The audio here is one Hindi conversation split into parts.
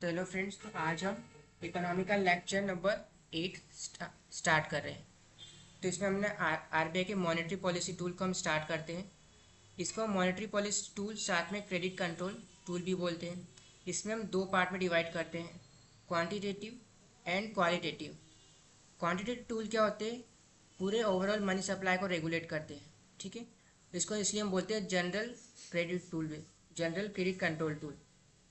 तो हेलो फ्रेंड्स, तो आज हम इकोनॉमिकल लेक्चर नंबर 8 स्टार्ट कर रहे हैं। तो इसमें हमने आरबीआई के मॉनेटरी पॉलिसी टूल को हम स्टार्ट करते हैं। इसको मॉनेटरी पॉलिसी टूल साथ में क्रेडिट कंट्रोल टूल भी बोलते हैं। इसमें हम दो पार्ट में डिवाइड करते हैं, quantitative and qualitative. Quantitative tool क्या होते हैं? पूरे ओवरऑल मनी सप्लाई को रेगुलेट करते हैं। ठीक है, इसको इसलिए हम बोलते हैं जनरल क्रेडिट टूल में, जनरल क्रेडिट कंट्रोल टूल।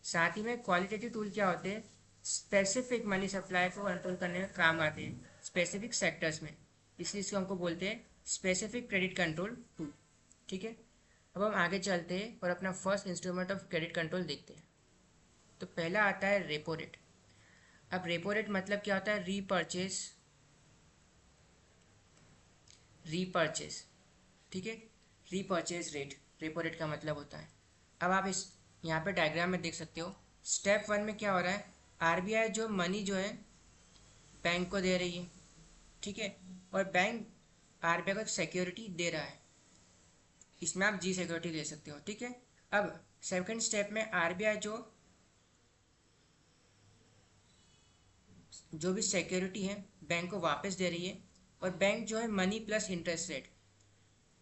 साथ ही में क्वालिटेटिव टूल क्या होते हैं? स्पेसिफिक मनी सप्लाई को कंट्रोल करने में काम आते हैं स्पेसिफिक सेक्टर्स में, इसलिए इसको हमको बोलते हैं स्पेसिफिक क्रेडिट कंट्रोल टूल। ठीक है, अब हम आगे चलते हैं और अपना first instrument of credit control देखते हैं। तो पहला आता है रेपो रेट। अब रेपो रेट मतलब क्या होता है? Repurchase, repurchase. ठीक है, रीपर्चेज रेट रेपो रेट का मतलब होता है। अब आप इस यहाँ पे डायग्राम में देख सकते हो, स्टेप 1 में क्या हो रहा है? आरबीआई जो मनी जो है बैंक को दे रही है, ठीक है, और बैंक आरबीआई को एक सिक्योरिटी दे रहा है, इसमें आप जी सिक्योरिटी ले सकते हो। ठीक है, अब सेकंड स्टेप में आरबीआई जो भी सिक्योरिटी है बैंक को वापस दे रही है, और बैंक जो है money plus interest rate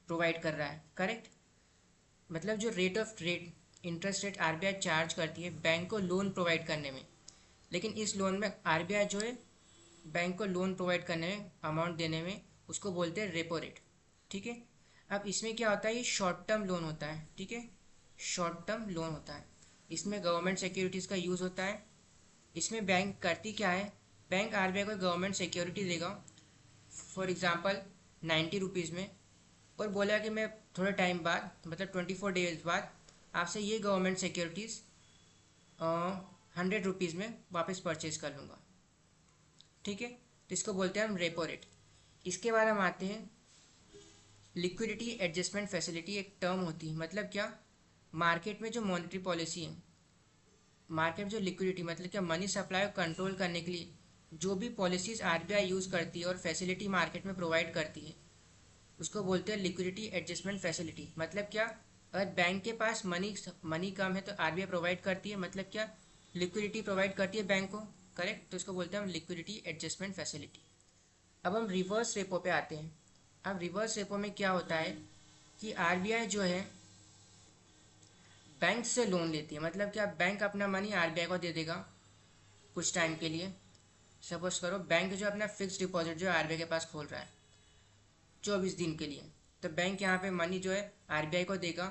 provide कर रहा है। करेक्ट, मतलब जो rate interest rate RBI charge करती है बैंक को लोन प्रोवाइड करने में, लेकिन इस लोन में आरबीआई जो है बैंक को लोन प्रोवाइड करने में, अमाउंट देने में, उसको बोलते हैं रेपो रेट। ठीक है, अब इसमें क्या होता है? ये शॉर्ट टर्म लोन होता है। ठीक है, शॉर्ट टर्म लोन होता है, इसमें गवर्नमेंट सिक्योरिटीज़ का यूज़ होता है। इसमें बैंक करती क्या है? बैंक आरबीआई को गवर्नमेंट सिक्योरिटी देगा, फॉर एग्जांपल 90 रुपीज़ में, और बोला कि मैं थोड़े टाइम बाद, मतलब 24 डेज बाद आपसे ये गवर्नमेंट सिक्योरिटीज़ 100 रुपीज़ में वापस परचेज कर लूँगा। ठीक है, तो इसको बोलते हैं हम रेपो रेट। इसके बाद हम आते हैं लिक्विडिटी एडजस्टमेंट फैसिलिटी। एक टर्म होती है, मतलब क्या? मार्केट में जो मॉनेटरी पॉलिसी है, मार्केट में जो लिक्विडिटी मतलब क्या, मनी सप्लाई को कंट्रोल करने के लिए जो भी पॉलिसीज़ आरबीआई यूज़ करती है और फैसिलिटी मार्केट में प्रोवाइड करती है, उसको बोलते हैं लिक्विडिटी एडजस्टमेंट फैसिलिटी। मतलब क्या? अगर बैंक के पास मनी कम है तो आरबीआई प्रोवाइड करती है, मतलब क्या, लिक्विडिटी प्रोवाइड करती है बैंक को। करेक्ट, तो इसको बोलते हैं हम लिक्विडिटी एडजस्टमेंट फैसिलिटी। अब हम रिवर्स रेपो पे आते हैं। अब रिवर्स रेपो में क्या होता है कि आरबीआई जो है बैंक से लोन लेती है, मतलब क्या, बैंक अपना मनी आरबीआई को दे देगा कुछ टाइम के लिए। सपोज करो बैंक जो अपना फिक्स डिपॉजिट जो आरबीआई के पास खोल रहा है 24 दिन के लिए, तो बैंक यहाँ पे मनी जो है आरबीआई को देगा।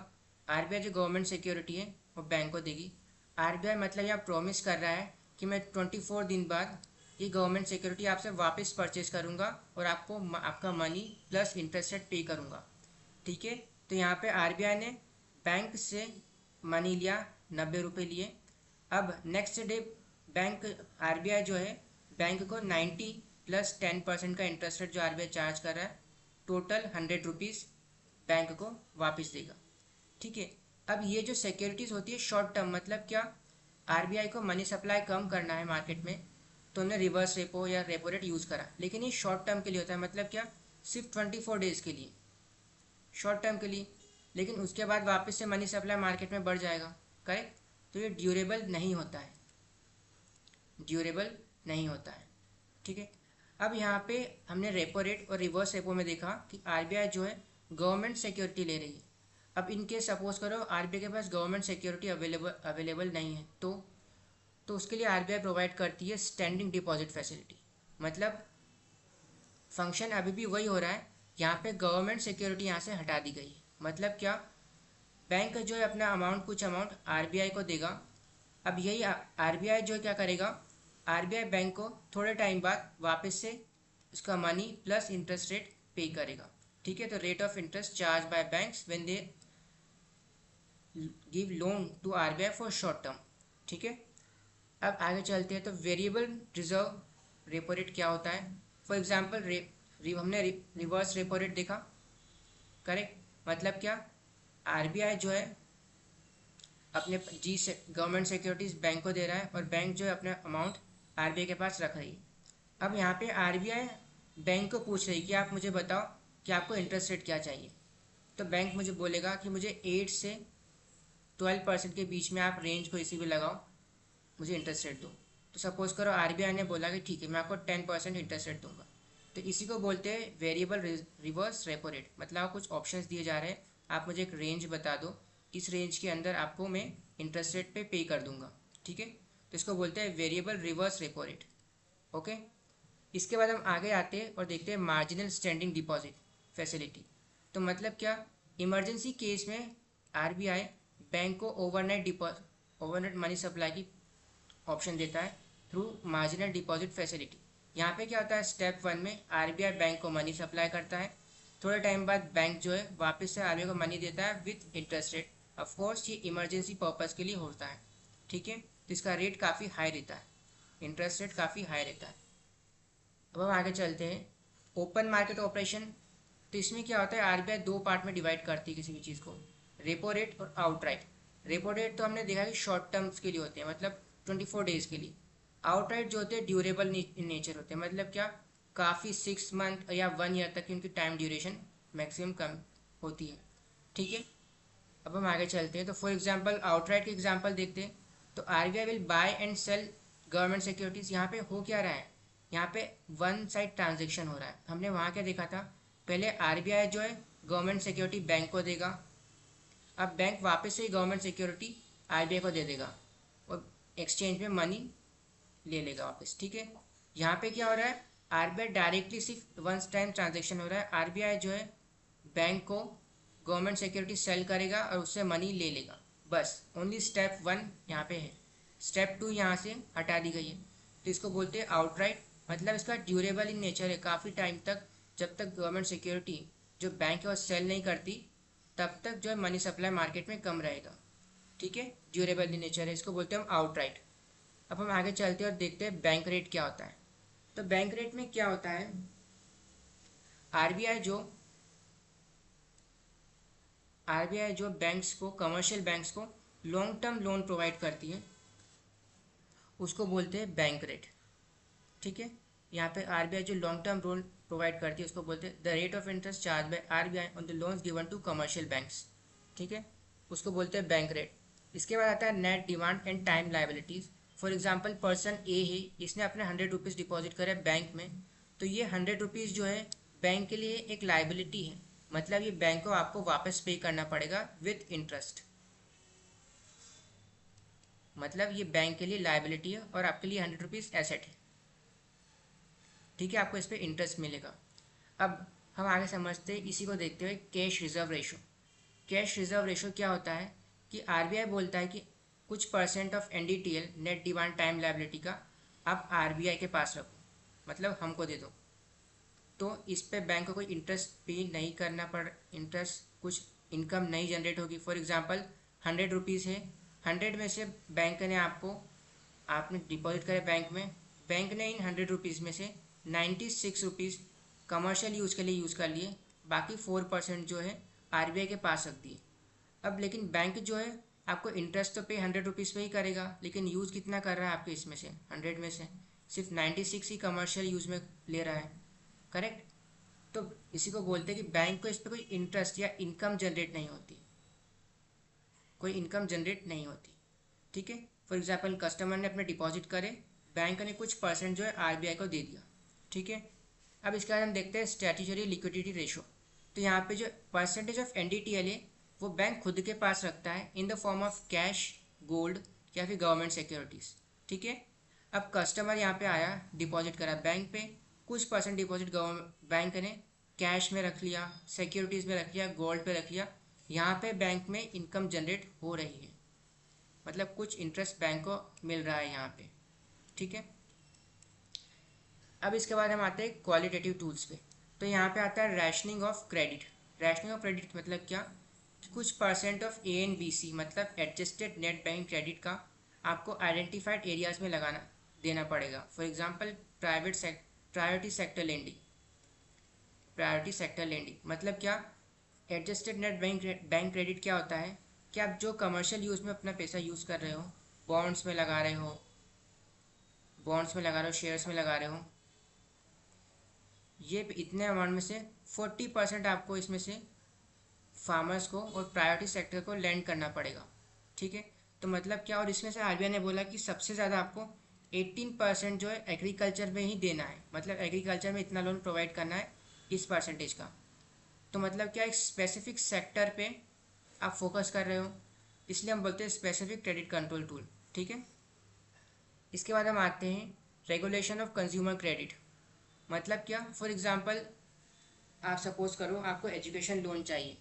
आरबीआई जो गवर्नमेंट सिक्योरिटी है वो बैंक को देगी। आरबीआई मतलब यहाँ प्रॉमिस कर रहा है कि मैं 24 दिन बाद ये गवर्नमेंट सिक्योरिटी आपसे वापस परचेज करूँगा और आपको आपका मनी प्लस इंटरेस्ट रेट पे करूँगा। ठीक है, तो यहाँ पे आरबीआई ने बैंक से मनी लिया, 90 रुपये लिए। अब नेक्स्ट डे बैंक, आरबीआई जो है बैंक को 90 प्लस 10% का इंटरेस्ट रेट जो आरबीआई चार्ज कर रहा है, टोटल 100 रुपीज़ बैंक को वापस देगा। ठीक है, अब ये जो सिक्योरिटीज़ होती है शॉर्ट टर्म, मतलब क्या, आरबीआई को मनी सप्लाई कम करना है मार्केट में, तो उन्होंने रिवर्स रेपो या रेपो रेट यूज़ करा, लेकिन ये शॉर्ट टर्म के लिए होता है। मतलब क्या, सिर्फ 24 डेज के लिए, शॉर्ट टर्म के लिए, लेकिन उसके बाद वापस से मनी सप्लाई मार्केट में बढ़ जाएगा। करेक्ट, तो ये ड्यूरेबल नहीं होता है, ड्यूरेबल नहीं होता है। ठीक है, अब यहाँ पे हमने रेपो रेट और रिवर्स रेपो में देखा कि आरबीआई जो है गवर्नमेंट सिक्योरिटी ले रही है। अब इनके सपोज करो आरबीआई के पास गवर्नमेंट सिक्योरिटी अवेलेबल नहीं है, तो उसके लिए आरबीआई प्रोवाइड करती है स्टैंडिंग डिपॉजिट फैसिलिटी। मतलब फंक्शन अभी भी वही हो रहा है, यहाँ पे गवर्नमेंट सिक्योरिटी यहाँ से हटा दी गई है। मतलब क्या, बैंक जो है अपना अमाउंट, कुछ अमाउंट आरबीआई को देगा। अब यही आरबीआई जो है क्या करेगा, आरबीआई बैंक को थोड़े टाइम बाद वापस से उसका मनी प्लस इंटरेस्ट रेट पे करेगा। ठीक है, तो rate of interest charge by banks when they give loan to RBI for short term. ठीक है, अब आगे चलते हैं। तो वेरिएबल रिजर्व रेपो रेट क्या होता है? फॉर एग्जांपल हमने रिवर्स रेपो रेट देखा। करेक्ट, मतलब क्या, आरबीआई जो है अपने जी से गवर्नमेंट सिक्योरिटीज बैंक को दे रहा है, और बैंक जो है अपना अमाउंट आरबीआई के पास रख रही है। अब यहाँ पे आरबीआई बैंक को पूछ रही है कि आप मुझे बताओ कि आपको इंटरेस्ट रेट क्या चाहिए। तो बैंक मुझे बोलेगा कि मुझे 8 से 12% के बीच में आप रेंज को इसी भी लगाओ। मुझे इंटरेस्ट रेट दो। तो सपोज करो आरबीआई ने बोला कि ठीक है मैं आपको 10% इंटरेस्ट रेट दूंगा, तो इसी को बोलते हैं वेरिएबल रिवर्स रेपो रेट। मतलब आपको कुछ ऑप्शंस दिए जा रहे हैं, आप मुझे एक रेंज बता दो, इस रेंज के अंदर आपको मैं इंटरेस्ट रेट पे कर दूंगा, ठीक है। तो इसको बोलते हैं variable reverse repo rate. Okay, इसके बाद हम आगे आते हैं और देखते हैं मार्जिनल स्टैंडिंग डिपॉजिट फैसिलिटी। तो मतलब क्या, इमरजेंसी केस में आरबीआई बैंक को ओवरनाइट मनी सप्लाई की ऑप्शन देता है थ्रू मार्जिनल डिपॉजिट फैसिलिटी। यहाँ पे क्या होता है, स्टेप 1 में आरबीआई बैंक को मनी सप्लाई करता है, थोड़े टाइम बाद बैंक जो है वापस से आरबीआई को मनी देता है with interest rate. Of course ये इमरजेंसी पर्पज़ के लिए होता है, ठीक है। तो इसका रेट काफ़ी हाई रहता है, इंटरेस्ट रेट काफ़ी हाई रहता है। अब हम आगे चलते हैं, ओपन मार्केट ऑपरेशन। तो इसमें क्या होता है, आरबीआई दो पार्ट में डिवाइड करती है किसी भी चीज़ को, रेपो रेट और आउटराइट। रेपो रेट तो हमने देखा कि शॉर्ट टर्म्स के लिए होते हैं, मतलब 24 डेज के लिए। आउटराइट जो होते हैं ड्यूरेबल इन नेचर होते हैं, मतलब क्या, काफ़ी 6 मंथ या 1 ईयर तक की उनकी टाइम ड्यूरेशन मैक्सिमम कम होती है, ठीक है। अब हम आगे चलते हैं, तो फॉर एग्जांपल आउटराइट के एग्जांपल देखते हैं। तो RBI will buy and sell government securities. यहाँ पे हो क्या रहा है, यहाँ पे वन साइड ट्रांजेक्शन हो रहा है। हमने वहाँ क्या देखा था, पहले आरबीआई जो है गवर्नमेंट सिक्योरिटी बैंक को देगा, अब बैंक वापस से गवर्नमेंट सिक्योरिटी आरबीआई को दे देगा और एक्सचेंज में मनी ले लेगा वापस, ठीक है। यहाँ पे क्या हो रहा है, आरबीआई डायरेक्टली सिर्फ वन टाइम ट्रांजेक्शन हो रहा है। आरबीआई जो है बैंक को गवर्नमेंट सिक्योरिटी सेल करेगा और उससे मनी ले लेगा, बस। ओनली स्टेप 1 यहाँ पे है, स्टेप 2 यहाँ से हटा दी गई है। तो इसको बोलते हैं आउटराइट। मतलब इसका ड्यूरेबल इन नेचर है, काफ़ी टाइम तक, जब तक गवर्नमेंट सिक्योरिटी जो बैंक है वो सेल नहीं करती तब तक जो है मनी सप्लाई मार्केट में कम रहेगा, ठीक है। ड्यूरेबल इन नेचर है, इसको बोलते हैं हम आउटराइट। अब हम आगे चलते हैं और देखते हैं बैंक रेट क्या होता है। तो बैंक रेट में क्या होता है, आरबीआई जो बैंक्स को, कमर्शियल बैंक्स को लॉन्ग टर्म लोन प्रोवाइड करती है, उसको बोलते हैं बैंक रेट, ठीक है। यहाँ पे आरबीआई जो लॉन्ग टर्म लोन प्रोवाइड करती है उसको बोलते हैं the rate of interest charge by RBI on the loans given to commercial banks, ठीक है, उसको बोलते हैं बैंक रेट। इसके बाद आता है net demand and time liabilities. For example person A है, इसने अपने 100 रुपीज़ डिपॉजिट करे बैंक में, तो ये 100 रुपीज़ जो है बैंक के लिए एक लाइबिलिटी है, मतलब ये बैंक को आपको वापस पे करना पड़ेगा विथ इंटरेस्ट। मतलब ये बैंक के लिए लाइबिलिटी है और आपके लिए 100 रुपीज़ एसेट है, ठीक है, आपको इस पर इंटरेस्ट मिलेगा। अब हम आगे समझते हैं, इसी को देखते हुए cash reserve ratio. Cash reserve ratio क्या होता है कि आरबीआई बोलता है कि कुछ percent of NDTL net demand time liability का आप आरबीआई के पास रखो, मतलब हमको दे दो। तो इस पे बैंक को कोई इंटरेस्ट पे नहीं करना पड़, इंटरेस्ट कुछ इनकम नहीं जनरेट होगी। फॉर एग्जांपल 100 रुपीज़ है, 100 में से बैंक ने आपने डिपॉजिट करे बैंक में, बैंक ने इन 100 रुपीज़ में से 96 रुपीज़ कमर्शियल यूज़ के लिए यूज़ कर लिए, बाकी 4% जो है आरबीआई के पास रख दिए। अब लेकिन बैंक जो है आपको इंटरेस्ट तो पे 100 रुपीज़ पे ही करेगा, लेकिन यूज़ कितना कर रहा है आपके इसमें से 100 में से सिर्फ 96 ही कमर्शियल यूज़ में ले रहा है, करेक्ट। तो इसी को बोलते हैं कि बैंक को इस पर कोई इंटरेस्ट या इनकम जनरेट नहीं होती, कोई इनकम जनरेट नहीं होती, ठीक है। फॉर एग्जांपल कस्टमर ने अपने डिपॉजिट करे, बैंक ने कुछ परसेंट जो है आरबीआई को दे दिया, ठीक है। अब इसके बाद हम देखते हैं स्टैट्यूटरी लिक्विडिटी रेशो। तो यहाँ पे जो परसेंटेज ऑफ एनडीटीएल है वो बैंक खुद के पास रखता है in the form of cash, gold या फिर गवर्नमेंट सिक्योरिटीज़, ठीक है। अब कस्टमर यहाँ पे आया, डिपॉजिट करा बैंक पे, कुछ परसेंट डिपॉजिट बैंक ने कैश में रख लिया, सिक्योरिटीज़ में रख लिया, गोल्ड पे रख लिया। यहाँ पे बैंक में इनकम जनरेट हो रही है, मतलब कुछ इंटरेस्ट बैंक को मिल रहा है यहाँ पे, ठीक है। अब इसके बाद हम आते हैं क्वालिटेटिव टूल्स पे। तो यहाँ पे आता है rationing of credit. Rationing of credit मतलब क्या, कुछ परसेंट ऑफ एएनबीसी मतलब एडजस्टेड नेट बैंक क्रेडिट का आपको आइडेंटिफाइड एरियाज में लगाना देना पड़ेगा। For example priority sector lending मतलब क्या, एडजस्टेड नेट बैंक क्रेडिट क्या होता है कि आप जो कमर्शियल यूज़ में अपना पैसा यूज़ कर रहे हो, बॉन्ड्स में लगा रहे हो, शेयर्स में लगा रहे हो, ये इतने अमाउंट में से 40% आपको इसमें से फार्मर्स को और प्रायोरिटी सेक्टर को लैंड करना पड़ेगा, ठीक है। तो मतलब क्या, और इसमें से आरबीआई ने बोला कि सबसे ज़्यादा आपको 18% जो है एग्रीकल्चर में ही देना है, मतलब एग्रीकल्चर में इतना लोन प्रोवाइड करना है इस परसेंटेज का। तो मतलब क्या, एक स्पेसिफिक सेक्टर पे आप फोकस कर रहे हो, इसलिए हम बोलते हैं स्पेसिफिक क्रेडिट कंट्रोल टूल। ठीक है। इसके बाद हम आते हैं रेगुलेशन ऑफ कंज्यूमर क्रेडिट। मतलब क्या, फॉर एग्जांपल आप सपोज करो आपको एजुकेशन लोन चाहिए।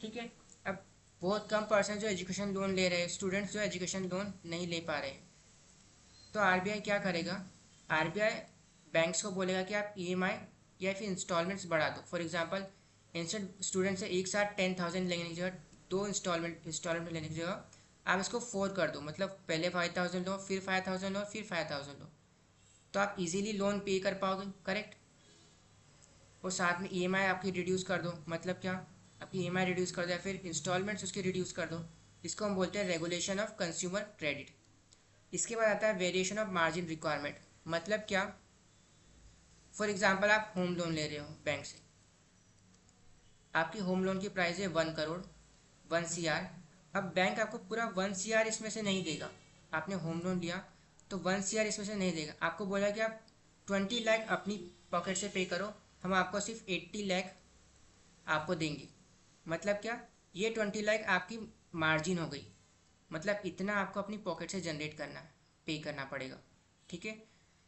ठीक है। अब बहुत कम परसेंट जो एजुकेशन लोन ले रहे हैं, स्टूडेंट्स जो एजुकेशन लोन नहीं ले पा रहे हैं, तो आरबीआई क्या करेगा, आरबीआई बैंक्स को बोलेगा कि आप ईएमआई या फिर इंस्टॉलमेंट्स बढ़ा दो। फॉर एग्जांपल इंस्टेंट स्टूडेंट से एक साथ 10,000 लेने की जगह दो इंस्टॉलमेंट लेने की जगह आप इसको 4 कर दो, मतलब पहले 5,000 लो, फिर 5,000 लो, फिर 5,000 लो, तो आप इजीली लोन पे कर पाओगे। करेक्ट। और साथ में ईएमआई आपकी रिड्यूस कर दो, मतलब क्या, आपकी ईएमआई रिड्यूस कर दो या फिर इंस्टॉलमेंट्स उसकी रिड्यूस कर दो। इसको हम बोलते हैं रेगुलेशन ऑफ कंज्यूमर क्रेडिट। इसके बाद आता है वेरिएशन ऑफ मार्जिन रिक्वायरमेंट। मतलब क्या, फॉर एग्जांपल आप होम लोन ले रहे हो बैंक से, आपकी होम लोन की प्राइस है 1 करोड़, 1 CR। अब बैंक आपको पूरा 1 CR इसमें से नहीं देगा। आपने होम लोन लिया तो 1 CR इसमें से नहीं देगा, आपको बोला कि आप 20 लाख अपनी पॉकेट से पे करो, हम आपको सिर्फ 80 लाख आपको देंगे। मतलब क्या, ये 20 लाख आपकी मार्जिन हो गई, मतलब इतना आपको अपनी पॉकेट से जनरेट करना है, पे करना पड़ेगा। ठीक है।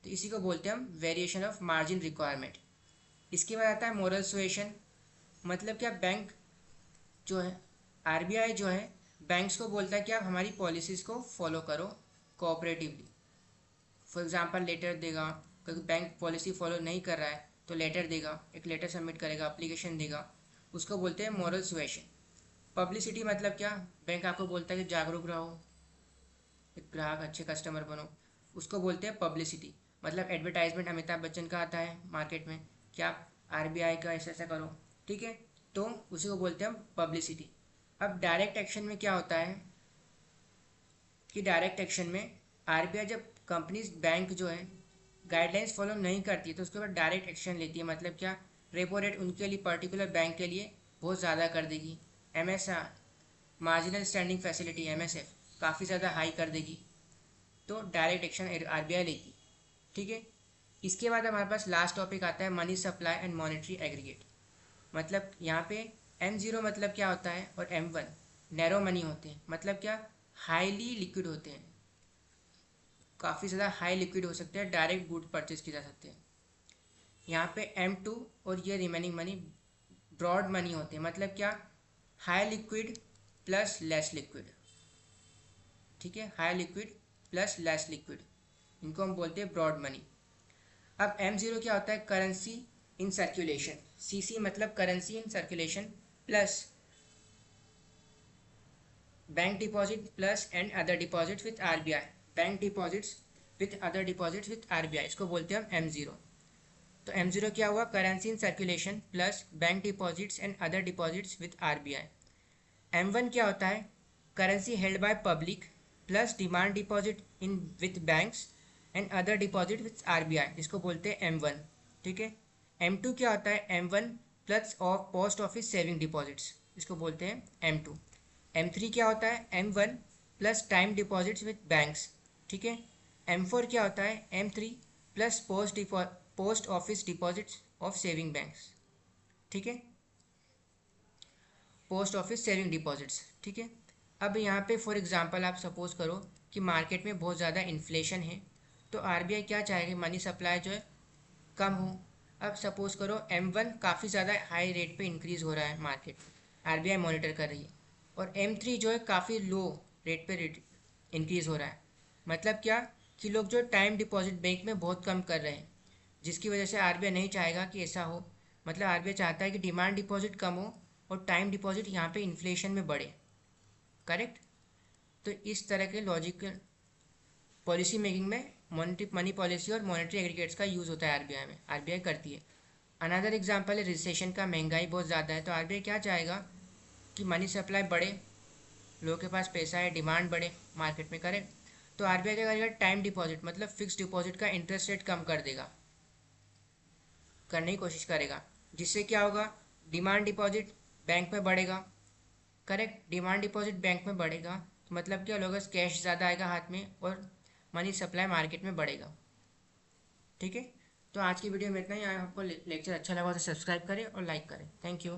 तो इसी को बोलते हैं हम वेरिएशन ऑफ मार्जिन रिक्वायरमेंट। इसके बाद आता है मोरल सुएशन। मतलब क्या, बैंक जो है, आरबीआई जो है बैंक्स को बोलता है कि आप हमारी पॉलिसीज़ को फॉलो करो कोऑपरेटिवली। फॉर एग्जांपल लेटर देगा, कोई बैंक पॉलिसी फॉलो नहीं कर रहा है तो लेटर देगा, एक लेटर सबमिट करेगा, अप्लीकेशन देगा, उसको बोलते हैं मोरल सुएशन। पब्लिसिटी मतलब क्या, बैंक आपको बोलता है कि जागरूक रहो, एक ग्राहक अच्छे कस्टमर बनो, उसको बोलते हैं पब्लिसिटी। मतलब एडवर्टाइजमेंट अमिताभ बच्चन का आता है मार्केट में कि आप आरबीआई का ऐसा ऐसा करो। ठीक है। तो उसी को बोलते हैं हम पब्लिसिटी। अब डायरेक्ट एक्शन में क्या होता है कि डायरेक्ट एक्शन में आरबीआई जब कंपनीज बैंक जो है गाइडलाइंस फॉलो नहीं करती है तो उसके बाद डायरेक्ट एक्शन लेती है। मतलब क्या, रेपो रेट उनके लिए पर्टिकुलर बैंक के लिए बहुत ज़्यादा कर देगी। MSR, marginal standing facility, MSF, काफ़ी ज़्यादा हाई कर देगी। तो डायरेक्ट एक्शन आरबीआई लेगी। ठीक है। इसके बाद हमारे पास लास्ट टॉपिक आता है money supply and monetary aggregate. मतलब यहाँ पे M0 मतलब क्या होता है और M1 नैरो मनी होते हैं। मतलब क्या, हाईली लिक्विड होते हैं, काफ़ी ज़्यादा हाई लिक्विड हो सकते हैं, डायरेक्ट गुड परचेज किए जा सकते हैं। यहाँ पे M2 और ये रिमेनिंग मनी ब्रॉड मनी होते हैं। मतलब क्या, high liquid plus less liquid. ठीक है, high liquid plus less liquid, इनको हम बोलते हैं ब्रॉड मनी। अब M0 क्या होता है, करेंसी इन सर्कुलेशन। CC मतलब currency in circulation plus bank deposit plus and other deposit with RBI, bank deposits with other deposits with RBI, इसको बोलते हैं हम M0। तो M0 क्या हुआ, currency in circulation plus bank deposits and other deposits with RBI. M1 क्या होता है, currency held by public plus demand deposit in with banks and other deposit with RBI, इसको बोलते हैं M1। ठीक है। M2 क्या होता है, M1 plus of post office saving deposits, इसको बोलते हैं M2। M3 क्या होता है, M1 plus time deposits with banks. ठीक है। M4 क्या होता है, M3 plus post office deposits of saving banks. ठीक है, पोस्ट ऑफिस सेविंग डिपॉजिट्स। ठीक है। अब यहाँ पे फॉर एग्जांपल आप सपोज करो कि मार्केट में बहुत ज़्यादा इन्फ्लेशन है, तो आरबीआई क्या चाहेगी, मनी सप्लाई जो है कम हो। अब सपोज करो M1 काफ़ी ज़्यादा हाई रेट पे इंक्रीज़ हो रहा है मार्केट, आरबीआई मॉनिटर कर रही है, और M3 जो है काफ़ी लो रेट पे इंक्रीज़ हो रहा है। मतलब क्या, कि लोग जो टाइम डिपॉजिट बैंक में बहुत कम कर रहे हैं, जिसकी वजह से आरबीआई नहीं चाहेगा कि ऐसा हो। मतलब आरबीआई चाहता है कि डिमांड डिपॉजिट कम हो और टाइम डिपॉजिट यहाँ पे इन्फ्लेशन में बढ़े। करेक्ट। तो इस तरह के लॉजिकल पॉलिसी मेकिंग में मॉनेटरी मनी पॉलिसी और मॉनेटरी एग्रीगेट्स का यूज़ होता है आरबीआई में, आरबीआई करती है। अनदर एग्जांपल है रिसेशन का, महंगाई बहुत ज़्यादा है तो आरबीआई क्या चाहेगा कि मनी सप्लाई बढ़े, लोगों के पास पैसा है, डिमांड बढ़े मार्केट में। करेक्ट। तो आरबीआई क्या करेगा, टाइम डिपॉजिट मतलब फिक्स डिपॉजिट का इंटरेस्ट रेट कम कर देगा, करने की कोशिश करेगा, जिससे क्या होगा, डिमांड डिपॉजिट बैंक में बढ़ेगा। करेक्ट। डिमांड डिपॉजिट बैंक में बढ़ेगा तो मतलब क्या लोगों कैश ज़्यादा आएगा हाथ में और मनी सप्लाई मार्केट में बढ़ेगा। ठीक है, तो आज की वीडियो में इतना ही। आपको लेक्चर अच्छा लगा तो सब्सक्राइब करें और लाइक करें। Thank you.